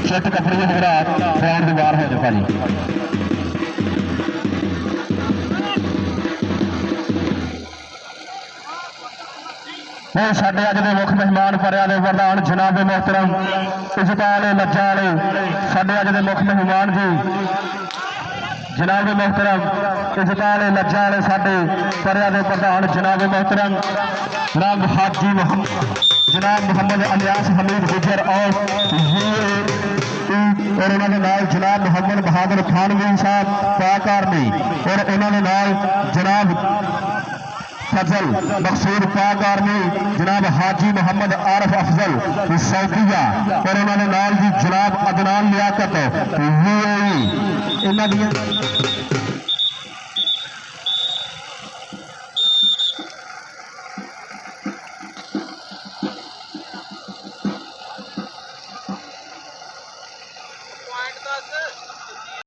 ਛੱਟ ਕੱਪੜੇ ਦੇ ਮੇਰਾ ਫੈਨ ਦੇ ਬਾਹਰ ਹੋ ਜਾ ਭਾਜੀ। ਉਹ ਸਾਡੇ ਅੱਜ ਦੇ ਮੁੱਖ ਮਹਿਮਾਨ ਪਰਿਆ ਦੇ ਪ੍ਰਧਾਨ ਜਨਾਬ ਮੁਹਤਰਮ ਇਜ਼ਤਾਲ ਲੱਜਾ ਵਾਲੇ ਸਾਡੇ ਅੱਜ ਦੇ ਮੁੱਖ ਮਹਿਮਾਨ ਜੀ जनाब मोहतरम इज़ताल लज्जा वाले साडे परिया दे प्रधान जनाब मोहतरम जनाब हाजी जनाब मोहम्मद अलियास हमीद गुजर और उन्होंने नाल जनाब मोहम्मद बहादुर खानवी साहब पाकारनी और उन्होंने नाल जनाब फजल मकसूद पाक आर्मी जनाब हाजी मोहम्मद आरफ अफजल सऊदिया और उन्होंने नाल जी जनाब अदनान लियाकत UAE इन्हां दी